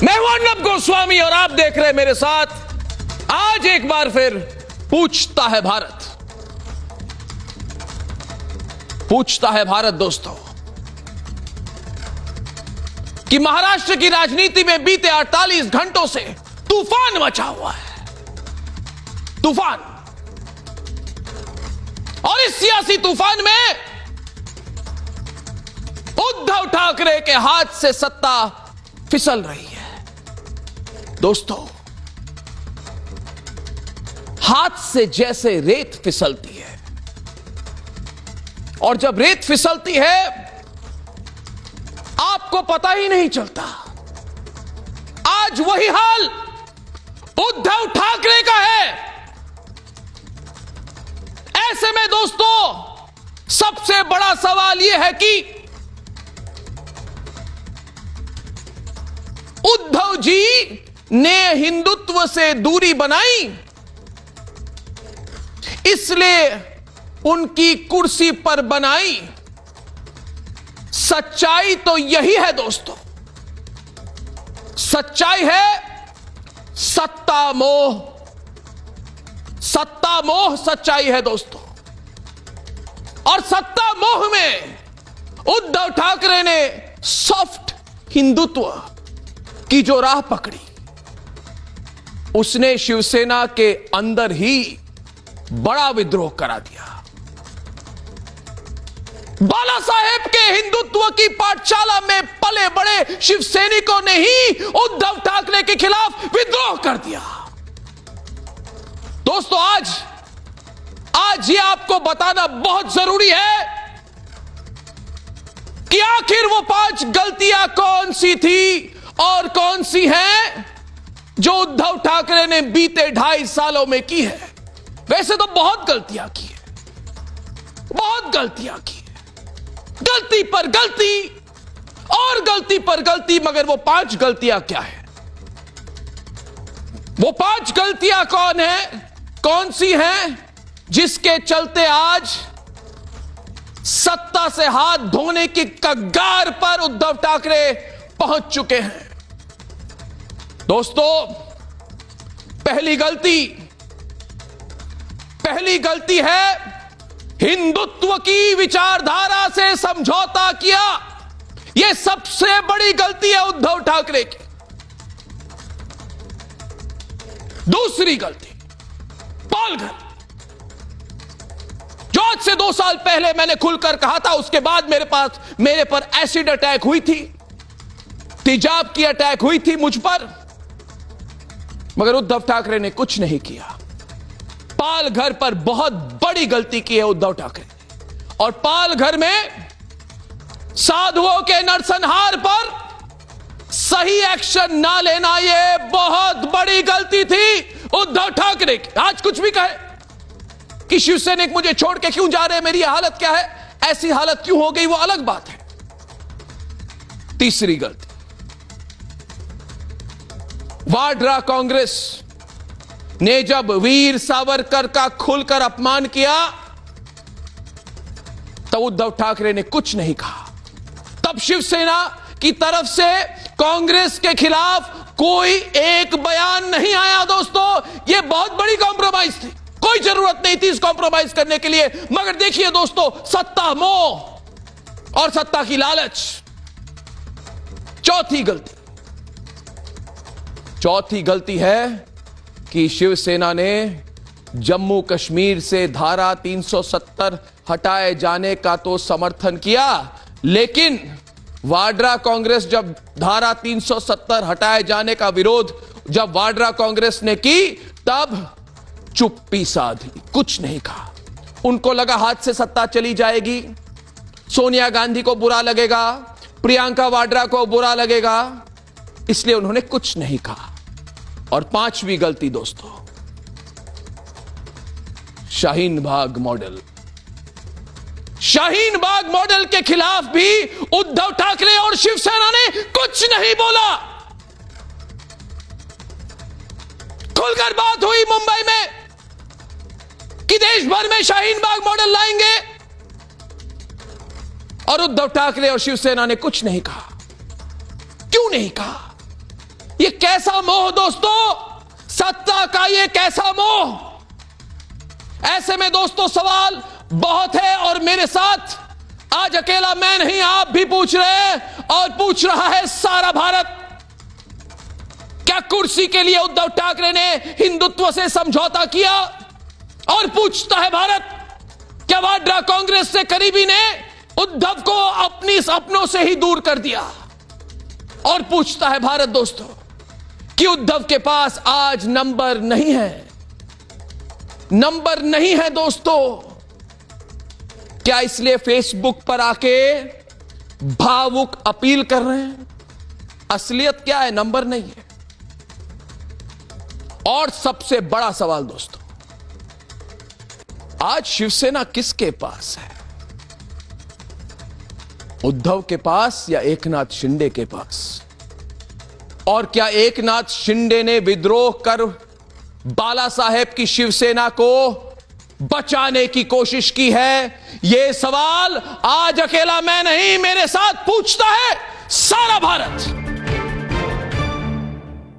मैं हूं अर्नब गोस्वामी और आप देख रहे हैं मेरे साथ आज एक बार फिर पूछता है भारत। पूछता है भारत दोस्तों कि महाराष्ट्र की राजनीति में बीते 48 घंटों से तूफान मचा हुआ है। तूफान। और इस सियासी तूफान में उद्धव ठाकरे के हाथ से सत्ता फिसल रही है। दोस्तों, हाथ से जैसे रेत फिसलती है और जब रेत फिसलती है आपको पता ही नहीं चलता। आज वही हाल उद्धव ठाकरे का है। ऐसे में दोस्तों सबसे बड़ा सवाल यह है कि उद्धव जी ने हिंदुत्व से दूरी बनाई, इसलिए उनकी कुर्सी पर बनाई। सच्चाई तो यही है दोस्तों। सच्चाई है सत्ता मोह। सत्ता मोह सच्चाई है दोस्तों। और सत्ता मोह में उद्धव ठाकरे ने सॉफ्ट हिंदुत्व की जो राह पकड़ी, उसने शिवसेना के अंदर ही बड़ा विद्रोह करा दिया। बाला साहेब के हिंदुत्व की पाठशाला में पले बड़े शिवसैनिकों ने ही उद्धव ठाकरे के खिलाफ विद्रोह कर दिया। दोस्तों आज ये आपको बताना बहुत जरूरी है कि आखिर वो 5 गलतियां कौन सी थी और कौन सी हैं जो उद्धव ठाकरे ने बीते 2.5 सालों में की है। वैसे तो बहुत गलतियां की है, बहुत गलतियां की है, गलती पर गलती और गलती पर गलती। मगर वो 5 गलतियां क्या है? वो 5 गलतियां कौन है, कौन सी हैं जिसके चलते आज सत्ता से हाथ धोने की कगार पर उद्धव ठाकरे पहुंच चुके हैं। दोस्तों, पहली गलती है हिंदुत्व की विचारधारा से समझौता किया। यह सबसे बड़ी गलती है उद्धव ठाकरे की। दूसरी गलती, पालघर, जो आज से 2 साल पहले मैंने खुलकर कहा था। उसके बाद मेरे पर एसिड अटैक हुई थी, तेजाब की अटैक हुई थी मुझ पर, मगर उद्धव ठाकरे ने कुछ नहीं किया। पालघर पर बहुत बड़ी गलती की है उद्धव ठाकरे ने। और पालघर में साधुओं के नरसंहार पर सही एक्शन ना लेना, यह बहुत बड़ी गलती थी उद्धव ठाकरे की। आज कुछ भी कहे कि शिवसैनिक मुझे छोड़ के क्यों जा रहे हैं, मेरी हालत क्या है, ऐसी हालत क्यों हो गई, वो अलग बात है। तीसरी गलती, वाड्रा कांग्रेस ने जब वीर सावरकर का खुलकर अपमान किया तो उद्धव ठाकरे ने कुछ नहीं कहा। तब शिवसेना की तरफ से कांग्रेस के खिलाफ कोई एक बयान नहीं आया। दोस्तों, यह बहुत बड़ी कॉम्प्रोमाइज थी, कोई जरूरत नहीं थी इस कॉम्प्रोमाइज करने के लिए। मगर देखिए दोस्तों, सत्ता मोह और सत्ता की लालच। चौथी गलती है कि शिवसेना ने जम्मू कश्मीर से धारा 370 हटाए जाने का तो समर्थन किया, लेकिन वाड्रा कांग्रेस जब धारा 370 हटाए जाने का विरोध जब वाड्रा कांग्रेस ने की, तब चुप्पी साधी, कुछ नहीं कहा। उनको लगा हाथ से सत्ता चली जाएगी, सोनिया गांधी को बुरा लगेगा, प्रियंका वाड्रा को बुरा लगेगा, इसलिए उन्होंने कुछ नहीं कहा। और 5वीं गलती दोस्तों, शाहीन बाग मॉडल। शाहीन बाग मॉडल के खिलाफ भी उद्धव ठाकरे और शिवसेना ने कुछ नहीं बोला। खुलकर बात हुई मुंबई में कि देश भर में शाहीन बाग मॉडल लाएंगे, और उद्धव ठाकरे और शिवसेना ने कुछ नहीं कहा। क्यों नहीं कहा? ये कैसा मोह दोस्तों, सत्ता का ये कैसा मोह। ऐसे में दोस्तों सवाल बहुत है और मेरे साथ आज अकेला मैं नहीं, आप भी पूछ रहे हैं और पूछ रहा है सारा भारत। क्या कुर्सी के लिए उद्धव ठाकरे ने हिंदुत्व से समझौता किया? और पूछता है भारत, क्या वाड्रा कांग्रेस से करीबी ने उद्धव को अपनी सपनों से ही दूर कर दिया? और पूछता है भारत दोस्तों कि उद्धव के पास आज नंबर नहीं है, नंबर नहीं है दोस्तों। क्या इसलिए फेसबुक पर आके भावुक अपील कर रहे हैं? असलियत क्या है? नंबर नहीं है। और सबसे बड़ा सवाल दोस्तों, आज शिवसेना किसके पास है? उद्धव के पास या एकनाथ शिंदे के पास? और क्या एकनाथ शिंदे ने विद्रोह कर बाला साहेब की शिवसेना को बचाने की कोशिश की है? यह सवाल आज अकेला मैं नहीं, मेरे साथ पूछता है सारा भारत।